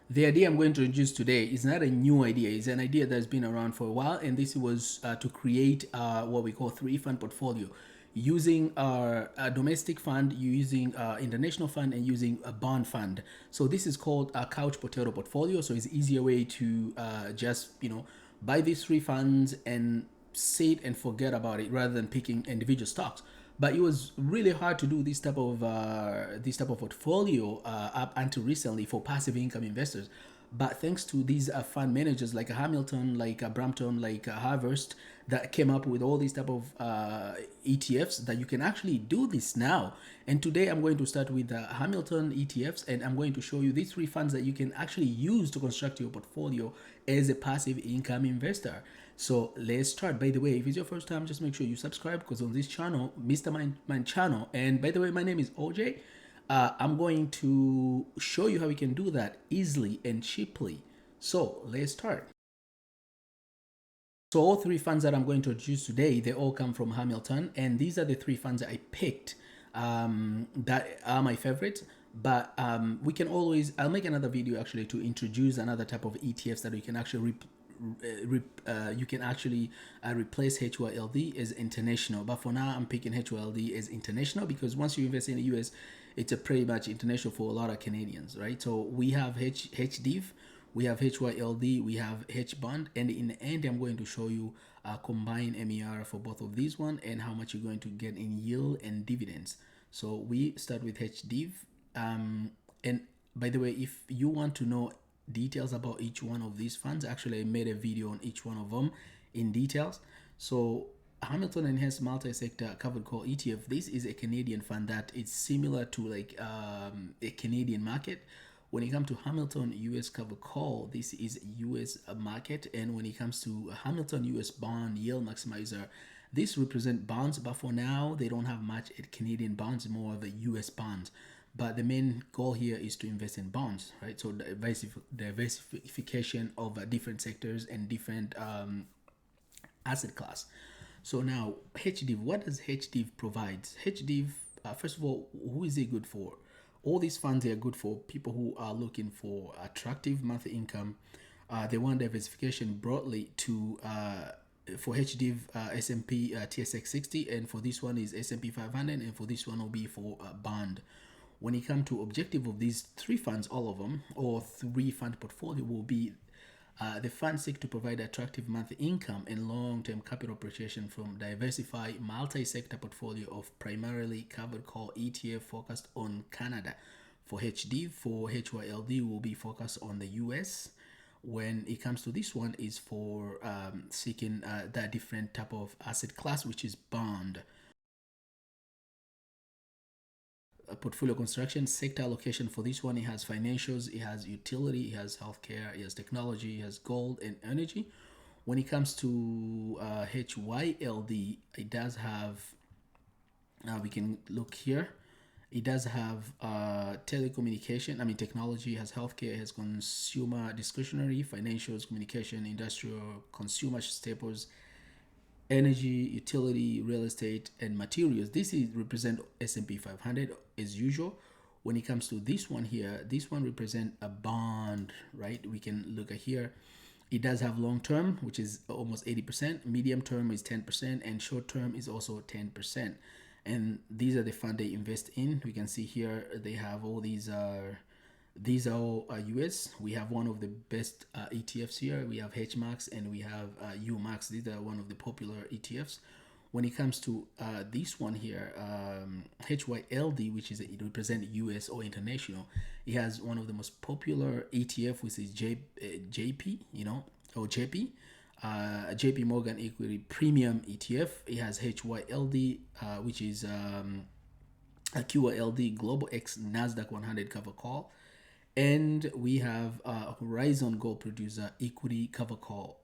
The idea I'm going to introduce today is not a new idea. It's an idea that's been around for a while, and this was to create what we call three-fund portfolio, using a domestic fund, using international fund, and using a bond fund. So this is called a couch potato portfolio. So it's an easier way to just buy these three funds and sit and forget about it rather than picking individual stocks. But it was really hard to do this type of portfolio up until recently for passive income investors. But thanks to these fund managers like Hamilton, like Brampton, like Harvest, that came up with all these type of ETFs that you can actually do this now. And today I'm going to start with Hamilton ETFs, and I'm going to show you these three funds that you can actually use to construct your portfolio as a passive income investor. So let's start. By the way, if it's your first time, just make sure you subscribe, because on this channel, Mr. Mind channel, and by the way, my name is OJ. I'm going to show you how we can do that easily and cheaply. So let's start. So all three funds that I'm going to introduce today, they all come from Hamilton, and these are the three funds that I picked that are my favorites. But we can always, I'll make another video actually to introduce another type of ETFs that we can actually replace HYLD as international. But for now, I'm picking HYLD as international because once you invest in the US, it's a pretty much international for a lot of Canadians, right? So we have HDIV, we have HYLD, we have HBND, and in the end, I'm going to show you a combined MER for both of these one and how much you're going to get in yield and dividends. So we start with HDIV. And by the way, if you want to know details about each one of these funds, actually I made a video on each one of them in details. So Hamilton Enhanced Multi-Sector Covered Call ETF, this is a Canadian fund that is similar to like a Canadian market. When it comes to Hamilton US Covered Call, this is US market, and when it comes to Hamilton US Bond Yield Maximizer, this represent bonds, but for now they don't have much Canadian bonds, more of a US bonds. But the main goal here is to invest in bonds, right? So diversification of different sectors and different asset class. So now HDIV, what does HDIV provide? HDIV, first of all, who is it good for? All these funds are good for people who are looking for attractive monthly income. They want diversification broadly to for HDIV S&P TSX 60, and for this one is S&P 500, and for this one will be for bond. When it comes to objective of these three funds, all of them, or three fund portfolio, will be the funds seek to provide attractive monthly income and long-term capital appreciation from diversified multi-sector portfolio of primarily covered call ETF focused on Canada. For HD, for HYLD will be focused on the US. When it comes to this one, is for seeking that different type of asset class, which is bond. Portfolio construction sector allocation for this one, it has financials, it has utility, it has healthcare, it has technology, it has gold and energy. When it comes to HYLD, it does have we can look here, it does have telecommunication, technology, it has healthcare, it has consumer discretionary, financials, communication, industrial, consumer staples, energy, utility, real estate, and materials. This is represent S&P 500 as usual. When it comes to this one here, this one represent a bond, right? We can look at here. It does have long term, which is almost 80%. Medium term is 10%, and short term is also 10%. And these are the fund they invest in. We can see here they have all these are. These are all US. We have one of the best ETFs here. We have HMAX and we have UMAX. These are one of the popular ETFs. When it comes to this one here, HYLD, which is it represents US or international, it has one of the most popular ETF, which is JP, or JP. JP Morgan Equity Premium ETF. It has HYLD, which is a QYLD Global X Nasdaq 100 cover call. And we have Horizon Gold Producer Equity Cover Call.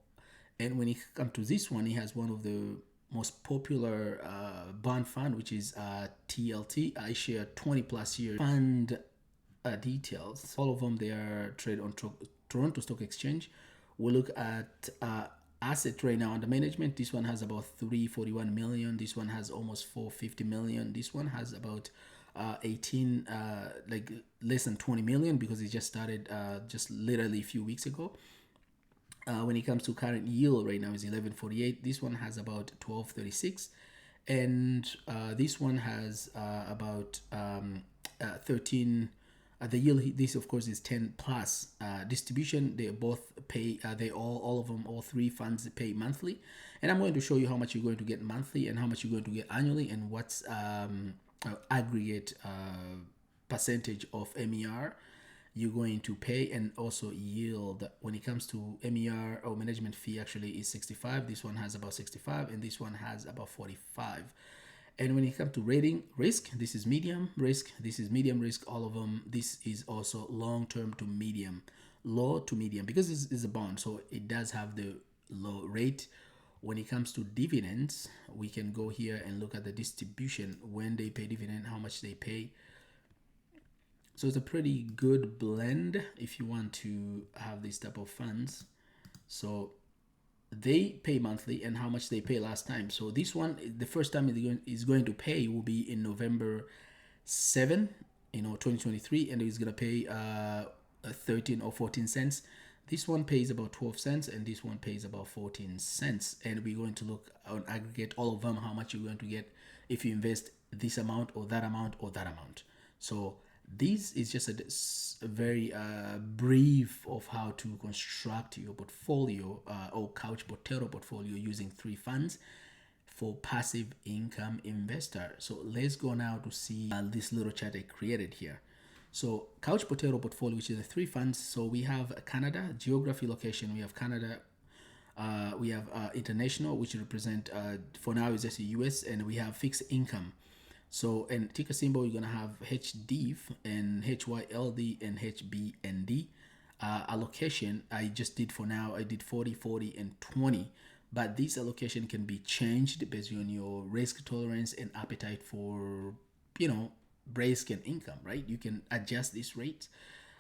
And when it comes to this one, it has one of the most popular bond fund, which is TLT. I share 20 plus years fund details. All of them, they are traded on Toronto Stock Exchange. We look at asset right now under management. This one has about 341 million. This one has almost 450 million. This one has about 18 like less than 20 million because it just started just literally a few weeks ago. When it comes to current yield right now is 11.48. This one has about 12.36, and this one has about 13. The yield, this of course is 10 plus. Distribution, they both pay. They all of them, all three funds pay monthly, and I'm going to show you how much you're going to get monthly and how much you're going to get annually, and what's aggregate percentage of MER you're going to pay, and also yield. When it comes to MER or management fee, actually is 65. This one has about 65, and this one has about 45. And when it comes to rating risk, this is medium risk, this is medium risk, all of them. This is also long term to medium, low to medium, because this is a bond, so it does have the low rate. When it comes to dividends, we can go here and look at the distribution when they pay dividend, how much they pay. So it's a pretty good blend if you want to have this type of funds. So they pay monthly, and how much they pay last time. So this one, the first time is going to pay will be in November 7, 2023, and it's going to pay 13 or 14 cents. This one pays about 12 cents, and this one pays about 14 cents. And we're going to look on aggregate all of them, how much you're going to get if you invest this amount or that amount or that amount. So this is just a very brief of how to construct your portfolio or couch potato portfolio using three funds for passive income investor. So let's go now to see this little chart I created here. So couch potato portfolio, which is the three funds. So we have Canada, geography location. We have Canada. We have international, which represent for now is just the US, and we have fixed income. So, and ticker symbol, you're going to have HDIV and HYLD and HBND. Allocation, I just did for now, I did 40, 40, and 20. But this allocation can be changed based on your risk tolerance and appetite for, risk and income, right? You can adjust this rate.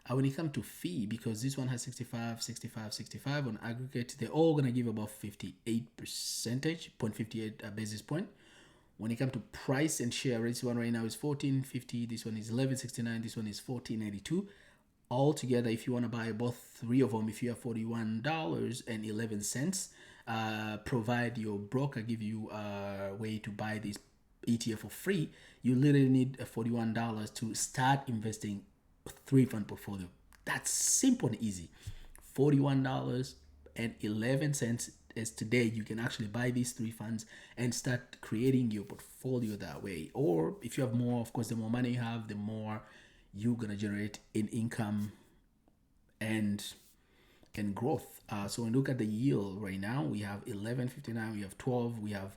When it comes to fee, because this one has 65, 65, 65 on aggregate, they're all going to give about 58 percentage, 0.58 basis point. When it comes to price and share, this one right now is 14.50. This one is 11.69. This one is 14.82. All together, if you want to buy both three of them, if you have $41.11, provide your broker give you a way to buy this ETF for free, you literally need $41 to start investing three fund portfolio. That's simple and easy. $41.11 is today. You can actually buy these three funds and start creating your portfolio that way. Or if you have more, of course, the more money you have, the more you're gonna generate in income and growth. So when we look at the yield right now, we have 11.59, we have 12, we have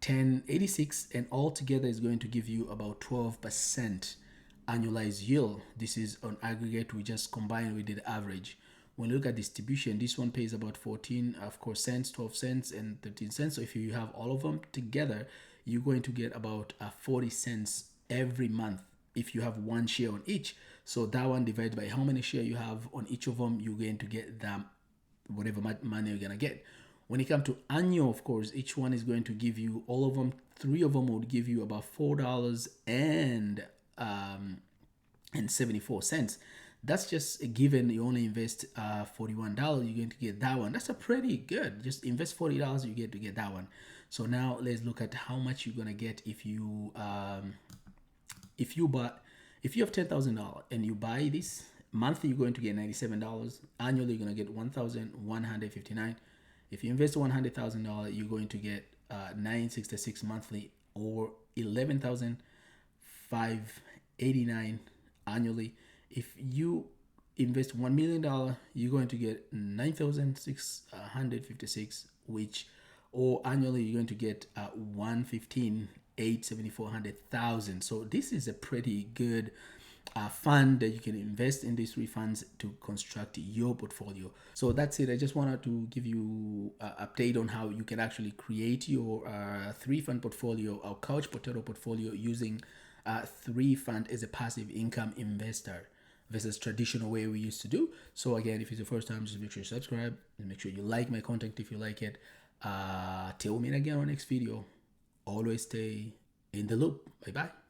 10.86, and all together is going to give you about 12% annualized yield. This is on aggregate. We just combined, we did average. When you look at distribution, this one pays about 14, of course, cents, 12 cents, and 13 cents. So if you have all of them together, you're going to get about 40 cents every month if you have one share on each. So that one divided by how many shares you have on each of them, you're going to get that whatever money you're going to get. When it comes to annual, of course, each one is going to give you, all of them, three of them would give you about $4.74. That's just given you only invest $41, you're going to get that one. That's a pretty good. Just invest $40, you get to get that one. So now let's look at how much you're gonna get if you have $10,000 and you buy this monthly, you're going to get $97. Annually, you're gonna get $1,159. If you invest $100,000, you're going to get $966 monthly, or $11,589 annually. If you invest $1 million, you're going to get $9,656, or annually you're going to get $115,874,000. So this is a pretty good fund that you can invest in these three funds to construct your portfolio. So that's it. I just wanted to give you an update on how you can actually create your three fund portfolio or couch potato portfolio using three fund as a passive income investor versus traditional way we used to do. So again, if it's your first time, just make sure you subscribe and make sure you like my content if you like it. Till we meet again on next video. Always stay in the loop. Bye bye.